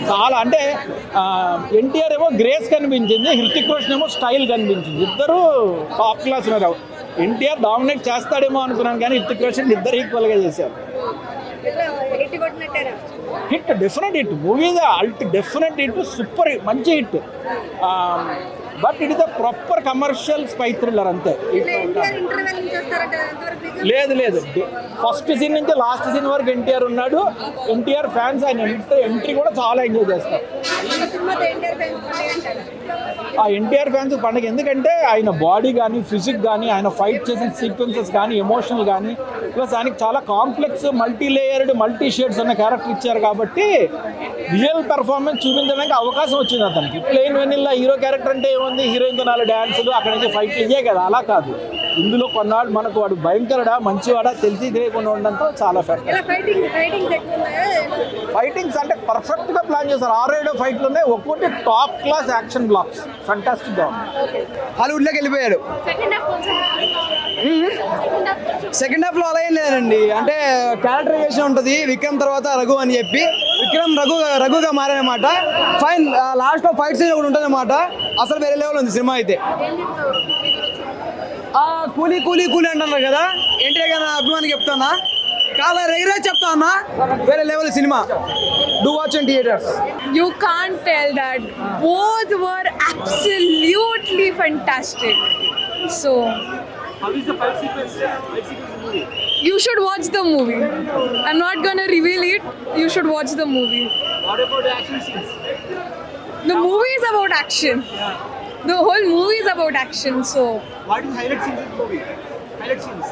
చాలా అంటే ఎన్టీఆర్ ఏమో గ్రేస్ కనిపించింది, హృతిక్ రోషన్ ఏమో స్టైల్ కనిపించింది. ఇద్దరు టాప్ క్లాస్ ఉన్నారు. ఎన్టీఆర్ డామినేట్ చేస్తాడేమో అనుకున్నాను కానీ హృతిక్ రోషన్ ఇద్దరు ఈక్వల్గా చేశారు. Hit, definite hit. Movie definite hit, super మంచి hit. But it is the proper commercial spy thriller అంతే. లేదు, ఫస్ట్ సీన్ నుంచి లాస్ట్ సీన్ వరకు ఎన్టీఆర్ ఉన్నాడు. ఎన్టీఆర్ ఫ్యాన్స్ ఆయన ఎంట్రీ కూడా చాలా ఎంజాయ్ చేస్తారు. ఆ ఎన్టీఆర్ ఫ్యాన్స్ పండుగ, ఎందుకంటే ఆయన బాడీ కానీ ఫిజిక్ కానీ ఆయన ఫైట్ చేసిన సీక్వెన్సెస్ కానీ ఎమోషనల్ కానీ ప్లస్ ఆయనకి చాలా complex multi layered multi shades అన్న క్యారెక్టర్ ఇచ్చారు కాబట్టి రియల్ పెర్ఫార్మెన్స్ చూపించడానికి అవకాశం వచ్చింది అతనికి. ప్లెయిన్ వెనిల్లా హీరో క్యారెక్టర్ అంటే ఏముంది, హీరోయిన్తో 4 డ్యాన్సులు అక్కడ నుంచి ఫైట్లు ఇయ్యే కదా, అలా కాదు. ఇందులో కొన్నాళ్ళు మనకు వాడు భయంకరడా మంచివాడా తెలిసి తెలియకుండా ఉండడంతో చాలా ఫైటింగ్స్ అంటే పర్ఫెక్ట్గా ప్లాన్ చేశారు. 6-7 ఫైట్లు ఉన్నాయి, ఒక్కొక్కటి టాప్ క్లాస్ యాక్షన్ బ్లాక్స్, ఫంటాస్టిక్గా ఉంది. హాలీవుడ్లోకి వెళ్ళిపోయాడు. సెకండ్ హాఫ్లో అలా ఏం లేదండి, అంటే క్యారెక్టరైజేషన్ ఉంటుంది విక్రమ్ తర్వాత రఘు అని చెప్పి. విక్రమ్ రఘుగా మారానమాట. ఫైన్, లాస్ట్లో ఫైట్ సీన్ ఒకటి ఉంటుంది అన్నమాట. అసలు వేరే లెవెల్ ఉంది సినిమా అయితే. కూలీ కూలీ కూలీ అంటున్నారు కదా, ఎన్టీఆర్ గారు అభిమానికి చెప్తానా, కాల రెగ్యులర్ చెప్తా అన్నా, వేరే level cinema. Do watch in theatres. You can't tell that. Both were absolutely fantastic. So how is the fight sequence movie? You should watch the movie. I'm not gonna reveal it. You should watch the movie. What about the action scenes? The movie is about action. The whole movie is about action. So What is highlight scenes in the movie? Highlight scenes.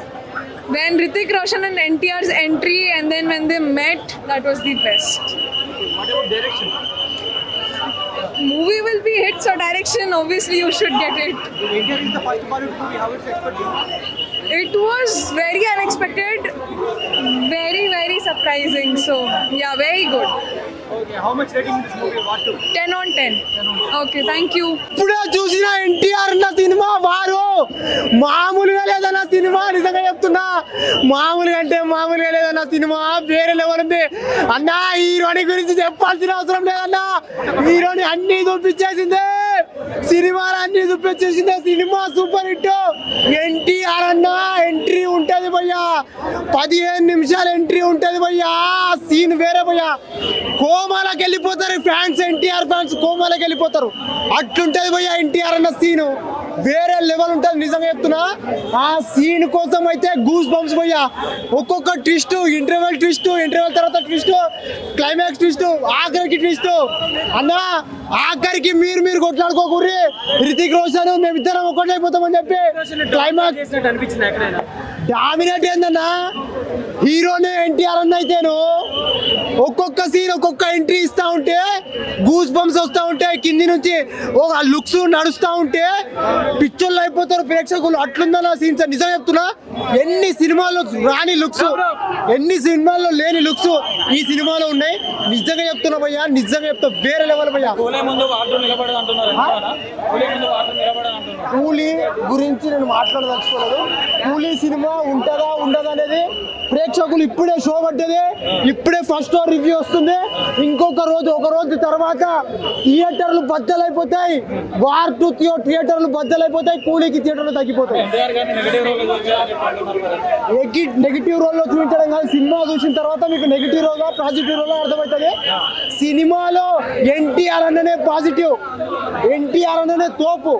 when Hrithik Roshan and NTR's entry and then when they met, that was the best. Okay, what about direction? Movie will be hit, so direction obviously you should get it. India is the first Bollywood movie. How is it expected? It was very unexpected, very, very surprising. So yeah, very good. Okay, how much rating in this movie? What to? 10 on 10. Okay, thank you. ఇప్పుడే చూసిన ఎన్టీఆర్ అన్న cinema వారు మామూలుగా లేదన్న cinema, నిజంగా చెప్తున్నా. మామూలుగా అంటే మామూలుగా లేదన్న సినిమా, వేరే లెవెల్ ఉంది అన్న. హీరోని గురించి చెప్పాల్సిన అవసరం లేదన్నా, హీరోని అన్ని చూపించేసిందే, సినిమాలు అన్ని చూపించేసిందే. Cinema super hit. ఎన్టీఆర్ అన్న ఎంట్రీ ఉంటది భయ్యా, 15 నిమిషాలు ఎంట్రీ ఉంటది భయ్యా. సీన్ వేరే భయ్యా, కోమాలకు వెళ్ళిపోతారు ఫ్యాన్స్, ఎన్టీఆర్ ఫ్యాన్స్ కోమాలకు వెళ్ళిపోతారు. అట్లుంటది భయ్యా ఎన్టీఆర్ అన్న సీను, వేరే లెవెల్ ఉంటుంది. నిజంగా చెప్తున్నా, ఆ సీన్ కోసం అయితే గూస్ బంప్స్ భయ్యా. ఒక్కొక్క ట్విస్ట్, ఇంటర్వెల్ ట్విస్ట్, ఇంటర్వెల్ తర్వాత ట్విస్ట్, క్లైమాక్స్ ట్విస్ట్, ఆఖరికి ట్విస్ట్ అన్న. ఆఖరికి మీరు కొట్లాడుకోకూరి, హృతిక్ రోషన్ మేమిద్దరం ఒక్కటైపోతామని చెప్పి క్లైమాక్స్ డామినేట్ ఏందన్నా. హీరోనే ఎన్టీఆర్ అన్న అయితేను ఒక్కొక్క సీన్ ఒక్కొక్క ఎంట్రీ ఇస్తా ఉంటే గూస్ బంప్స్ వస్తూ ఉంటాయి, కింది నుంచి ఒక లుక్స్ నడుస్తూ ఉంటే పిక్చర్లు అయిపోతారు ప్రేక్షకులు. అట్లుందన్న సీన్స్. నిజం చెప్తున్నా, ఎన్ని సినిమాల్లో రాని లుక్స్, ఎన్ని సినిమాల్లో లేని లుక్స్ ఈ సినిమాలో ఉన్నాయి. నిజంగా చెప్తున్నా భయ్యా, నిజంగా చెప్తా, వేరే లెవెల్ భయ్యా. కూలీ గురించి నేను మాట్లాడదలుచుకోలేదు. కూలీ సినిమా ఉంటుందా ఉండదా అనేది ప్రేక్షకులు ఇప్పుడే షో పడ్డది, ఇప్పుడే ఫస్ట్ రివ్యూ వస్తుంది. ఇంకొక రోజు, ఒక రోజు తర్వాత థియేటర్లు బద్దలైపోతాయి. వార్ 2 థియేటర్లు బద్దలైపోతాయి, కూలీకి థియేటర్లు తగ్గిపోతాయి. నెగిటివ్ రోల్లో చూపించడం కాదు, సినిమా చూసిన తర్వాత మీకు నెగిటివ్ రోగా పాజిటివ్ రోగా అర్థమవుతుంది. సినిమాలో ఎన్టీఆర్ అన్ననే పాజిటివ్, ఎన్టీఆర్ అన్ననే తోపు,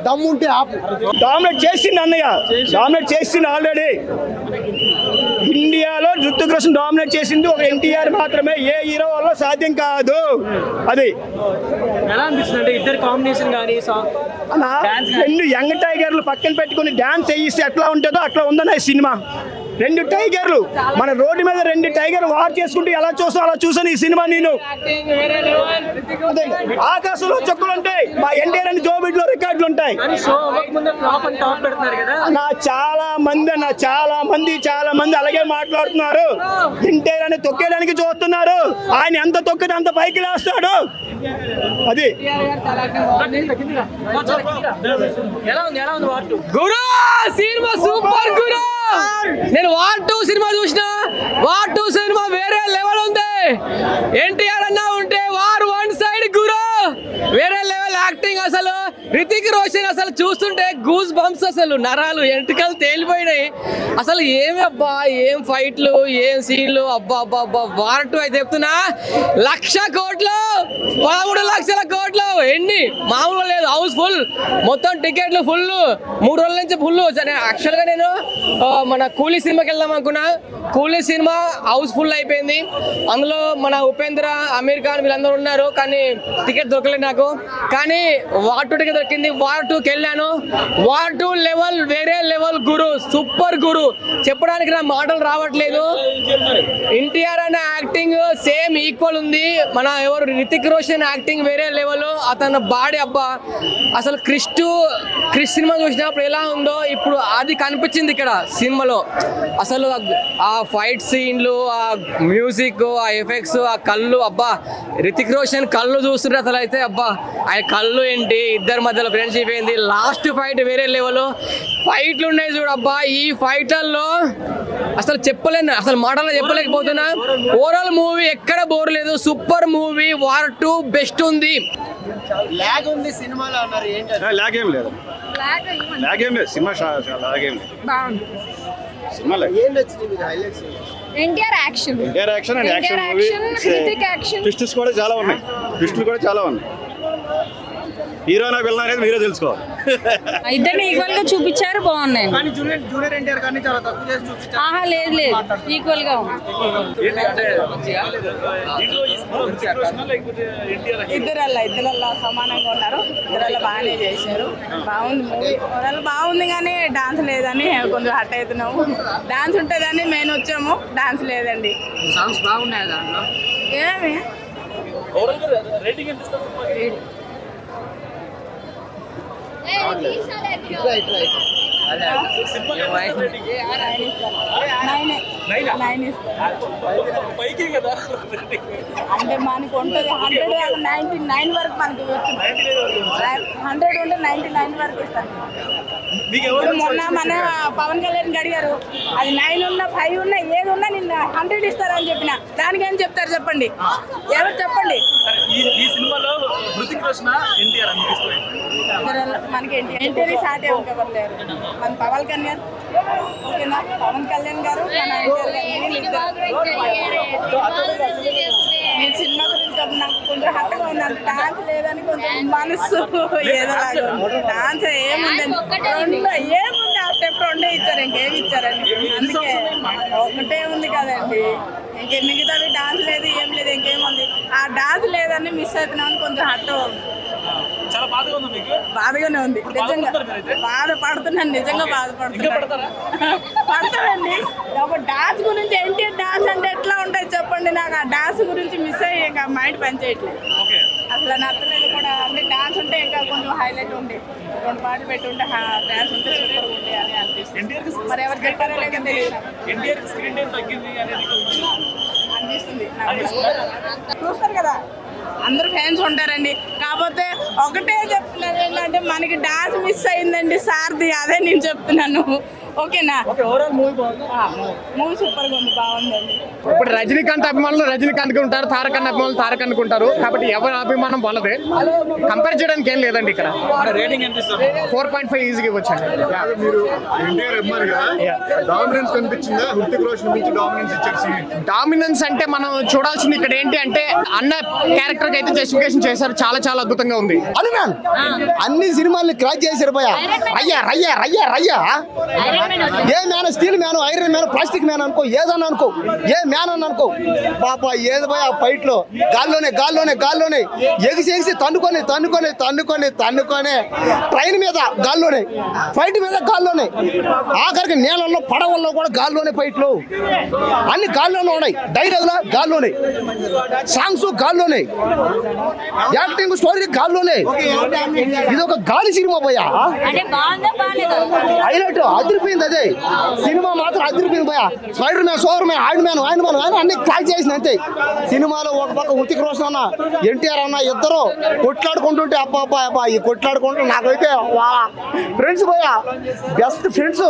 దమ్ముంటే ఆపు. డామినేట్ చేసింది అన్నయ్య, డామినేట్ చేసింది ఆల్రెడీ. ఇండియాలో హృతిక్ రోషన్ డామినేట్ చేసింది ఒక ఎన్టీఆర్ మాత్రమే, ఏ హీరో వల్ల సాధ్యం కాదు. అది ఎలా అనిపిస్తుంది అంటే ఇద్దరు కాంబినేషన్ కానీ రెండు యంగ్ టైగర్లు పక్కన పెట్టుకుని డాన్స్ చేయిస్తే ఎట్లా ఉంటుందో అట్లా ఉందన్న ఈ సినిమా. 2 టైగర్లు మన రోడ్డు మీద 2 టైగర్లు వార్ చేసుకుంటూ ఎలా చూసా అలా చూసాను ఈ సినిమా. నేను ఆకాశంలో చెక్కులు ఉంటాయి, మా ఎన్టీఆర్ అని జోబిడ్లో రికార్డులు ఉంటాయి. చాలా మంది అలాగే మాట్లాడుతున్నారు. ఎన్టీఆర్ అని తొక్కేయడానికి చూస్తున్నారు, ఆయన ఎంత తొక్కితే అంత పైకి లేస్తాడు. అది గురు సినిమా సూపర్ గురు. నేను వార్ 2 సినిమా చూసిన, వార్ 2 సినిమా వేరే లెవెల్ ఉంది. ఎన్టీఆర్ అన్నా ఉంటే వార్ 1 రితిక్ రోషన్ అసలు చూస్తుంటే గూస్ బంప్స్, అసలు నరాలు ఎంట్రికలు తేలిపోయినాయి. అసలు ఏమి అబ్బా, ఏం ఫైట్లు, ఏం సీన్లు, అబ్బా అబ్బా అబ్బా. వార్ 2 అయితే చెప్తున్నా 1,00,000 కోట్లు, 13 లక్షల కోట్లు. ఎన్ని మామూలుగా లేదు. హౌస్ ఫుల్, మొత్తం టికెట్లు ఫుల్, 3 రోజుల నుంచి ఫుల్. యాక్చువల్గా నేను మన కూలీ సినిమాకి వెళ్దాం అనుకున్నా. కూలీ సినిమా హౌస్ ఫుల్ అయిపోయింది. అందులో మన ఉపేంద్ర, అమీర్ ఖాన్ వీళ్ళందరూ ఉన్నారు, కానీ టికెట్ దొరకలేదు నాకు. కానీ వార్ 2 టికెట్ దొరికింది. వార్ 2కి వెళ్ళాను. వార్ 2 లెవెల్ వేరే లెవెల్ గురు, సూపర్ గురు. చెప్పడానికి నా మాటలు రావట్లేదు. ఎన్టీఆర్ అనే యాక్టింగ్ సేమ్ ఈక్వల్ ఉంది. మన ఎవరు రితిక్ రోషన్ యాక్టింగ్ వేరే లెవెల్. అతని బాడీ అబ్బా, అసలు క్రిష్ సినిమా చూసినప్పుడు ఎలా ఉందో ఇప్పుడు అది కనిపించింది ఇక్కడ సినిమాలో. అసలు ఆ ఫైట్ సీన్లు, ఆ మ్యూజిక్, ఆ ఎఫెక్ట్స్, ఆ కళ్ళు, అబ్బా రితిక్ రోషన్ కళ్ళు చూస్తుంటే అసలు అయితే అబ్బా ఆయన కళ్ళు ఏంటి, ఇద్దరి మధ్యలో ఫ్రెండ్షిప్ ఏంది. లాస్ట్ ఫైట్ వేరే లెవెల్ ఫైట్లు ఉన్నాయి చూడబ్బా. ఈ ఫైట్లలో అసలు చెప్పలేను, అసలు మాటల్లో చెప్పలేకపోతున్నా. ఓవరాల్ మూవీ ఎక్కడ బోర్ లేదు, సూపర్ మూవీ. వార్ 2 బెస్ట్ ఉంది. లాగ్ ఉంది సినిమాలో అన్నారు, ఏంటి? లాగ్ ఏం లేదు, లాగ్ ఏం లేదు. సినిమా లాగ్ ఏం లేదు. బాగుంది. సినిమా ఏం నచ్చింది మీకు highlights? NTR action, NTR action and action movie. Hrithik action, twists కూడా చాలా ఉన్నాయి. ట్విస్టులు కూడా చాలా ఉన్నాయి. హీరోనా విలన్ అనేది మీరే తెలుసుకోవాలి. ఇద్దరిని ఈక్వల్ గా చూపించారు, బాగున్నాయి. కానీ జూనియర్ ఎన్టీఆర్ గారిని చాలా తక్కువ చేసి చూపించారు. ఆహా లేదు ఈక్వల్ గా ఉంది. ఇద్దరల్లా సమానంగా ఉన్నారు. ఇద్దరల్లా బాగానే చేశారు. బాగుంది మూవీ. ఓవరాల్ బాగుంది, కానీ డాన్స్ లేదని కొంచెం హట్ అవుతున్నాము. డాన్స్ ఉంటుందని మెయిన్ వచ్చాము, డాన్స్ లేదండి. సాంగ్స్ బాగున్నాయి దాంట్లో. ఏమి అంటే మనకి ఉంటుంది 199 వరకు మనకి 100 ఉంటే 99 వరకు ఇస్తాను. మొన్న మన పవన్ కళ్యాణ్ అడిగారు, అది 9 ఉన్నా 5 ఉన్నా ఏది ఉన్నా నిన్న 100 ఇస్తారని చెప్పిన. దానికి ఏం చెప్తారు చెప్పండి, ఎవరు చెప్పండి. మనకి ఎన్టీఆర్ సాటే ఎవరు లేరు. మన పవన్ కళ్యాణ్ ఓకేనా, పవన్ కళ్యాణ్ గారు మన ఎన్టీఆర్ నేను సినిమా గురించి నాకు కొంచెం హట్టగా ఉంది. అంత డాన్స్ లేదని కొంచెం మనసు ఏదోలాగా ఉంది. డాన్స్ ఏముందండి, ఏముంది ఆ స్టెప్ 2 ఇచ్చారు, ఇంకేమి ఇచ్చారండి. అందుకే ఒకటే ఉంది కదండి, ఇంకే మిగతావి డాన్స్ లేదు, ఏం లేదు, ఇంకేముంది. ఆ డాన్స్ లేదని మిస్ అవుతున్నామని కొంచెం హట్టగా ఉంది. బాధగానే ఉంది నిజంగా. బాధపడుతున్నాను, నిజంగా బాధపడుతున్నాను. పడతానండి. ఒక డాన్స్ గురించి ఏంటి, డాన్స్ అంటే ఎట్లా ఉంటుంది చెప్పండి. నాకు ఆ డాన్స్ గురించి మిస్ అయ్యి ఇంకా మైండ్ పనిచేయట్లేదు, అసలు నచ్చలేదు కూడా. అంటే డాన్స్ ఉంటే ఇంకా కొంచెం హైలైట్ ఉండే, 2 పాటలు పెట్టి ఉంటే డాన్స్ ఉంటే సూపర్ ఉండే అని అనిపిస్తుంది. మరి ఎవరు చెప్పారో లేదో తెలియదు అనిపిస్తుంది. చూస్తారు కదా, అందరూ ఫ్యాన్స్ ఉంటారండి. కాకపోతే ఒకటే చెప్తున్నారు ఏంటంటే మనకి డాన్స్ మిస్ అయిందండి సార్ది, అదే నేను చెప్తున్నాను. ఓకేనా, మూవీ సూపర్ గా ఉంది, బాగుందండి. ఇప్పుడు రజనీకాంత్ అభిమానులు రజనీకాంత్ ఉంటారు, తారక్ అన్న అభిమానులు తారక్ అనుకుంటారు. కాబట్టి ఎవరి అభిమానం వాళ్ళదే, కంపేర్ చేయడానికి ఏం లేదండి. ఇక్కడ 4.5 ఈజీగా ఇవ్వచ్చండి. మీరు ఎన్టీఆర్ అభిమాని కదా, డామినెన్స్ కనిపించిందా? హృతిక్ రోషన్ నుంచి డామినెన్స్ ఇచ్చారు. డామినెన్స్ అంటే మనం చూడాల్సింది ఇక్కడ ఏంటి అంటే, అన్న క్యారెక్టర్ కి అయితే జస్టిఫికేషన్ చేశారు, చాలా చాలా అద్భుతంగా ఉంది. అనుమాన్ అన్ని సినిమాల్ని క్రాక్ చేశారు భయ. రయ్యా రయ్యా రయ్యా రయ్యా ఏ man, steel man, iron man, plastic man అనుకో, ఏదన్నా అనుకో, ఏ మ్యాన్ అని అనుకో, పాప ఏది భయ ఆ ఫైట్ లో గాల్లోనే ఎగిసి తన్నుకొని ట్రైన్ మీద గాల్లోనే, ఫైట్ మీద గాల్లోనే, ఆఖరికి నేలల్లో పడవల్లో కూడా గాల్లోనే ఫైట్లు, అన్ని గాల్లోనే ఉన్నాయి. డైలాగులా గాల్లోనే, సాంగ్స్ గాల్లోనే, యాక్టింగ్ స్టోరీ గాల్లోనే. ఇది ఒక గాలి సినిమా భయ. హైలైట్ అదిరిపోయింది. అదిరిపోయింది అదే సినిమా మాత్రం అదిరిపోయింది భయ స్పైడర్ మ్యాన్ సోవర్ మ్యాన్ ఆయన మ్యాన్ ఆయన అన్ని క్రాక్ చేసింది అంతే సినిమాలో ఒక పక్క హృతిక్ రోషన్ అన్న ఎన్టీఆర్ అన్న ఇద్దరు కొట్లాడుకుంటుంటే అబ్బా ఈ కొట్లాడుకుంటూ నాకైతే ఫ్రెండ్స్ భయ బెస్ట్ ఫ్రెండ్స్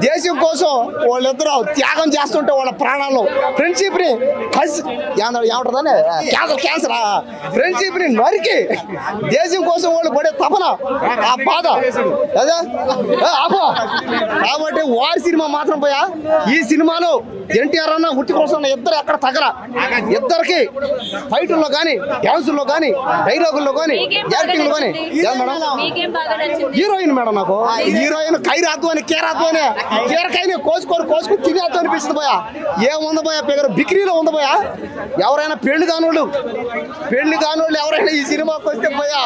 దేశం కోసం వాళ్ళిద్దరూ త్యాగం చేస్తుంటే వాళ్ళ ప్రాణాల్లో ఫ్రెండ్షిప్ ని కలిసి ఏమంటుందని క్యాన్సర్ ఫ్రెండ్షిప్ ని నరికి దేశం కోసం వాళ్ళు పడే తపన ఆ బాధ అదే కాబట్టి వారి సినిమా మాత్రం పోయా ఈ సినిమాలో ఎన్టీఆర్ అన్న హృతిక్ రోషన్ ఇద్దరు ఎక్కడ తగల ఇద్దరికి ఫైటుల్లో కానీ డ్యాన్సుల్లో కానీ డైలాగుల్లో కానీ యాక్టింగ్ లో కానీ హీరోయిన్ మేడం నాకు హీరోయిన్ కైరాద్దు అని కీరకాయని కోసుకొని తినేద్దు అనిపిస్తుంది పోయా ఏముంది పోయా పేరు బిక్రీలో ఉంది పోయా ఎవరైనా పెళ్లి కానోళ్ళు ఎవరైనా ఈ సినిమాకి వస్తే పోయా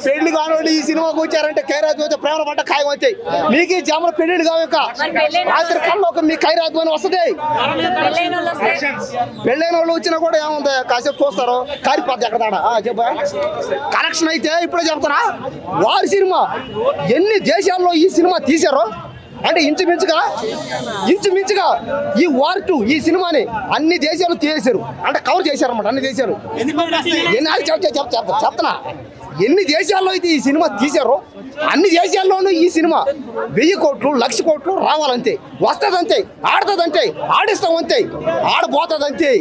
పెళ్లి కానోళ్ళు ఈ సినిమాకి వచ్చారంటే ఖైరాత్ వచ్చే ప్రేమ పడ్డ ఖాయం వచ్చాయి మీకు ఈ జాముల పెళ్లిళ్ళు కావక రాత్రి కళ్ళు ఒక మీ ఖైరాత్ అని వస్తుంది పెళ్ళైన వాళ్ళు వచ్చినా కూడా ఏముంది కాసేపు చూస్తారు కారిపోద్ది ఎక్కడ చెప్పా కనెక్షన్ అయితే ఇప్పుడే చెప్తారా వారి సినిమా ఎన్ని దేశాల్లో ఈ సినిమా తీశారో అంటే ఇంచుమించుగా ఈ వార్ 2 ఈ సినిమాని అన్ని దేశాలు తీసేశారు అంటే కవర్ చేశారు అన్నమాట అన్ని దేశాలు చెప్తున్నా ఎన్ని దేశాల్లో అయితే ఈ సినిమా తీశారో అన్ని దేశాల్లోనూ ఈ సినిమా 1000 కోట్లు 1,00,000 కోట్లు రావాలంతే వస్తుందంతే ఆడుతుందంతే ఆడిస్తామంతే ఆడబోతుందంతే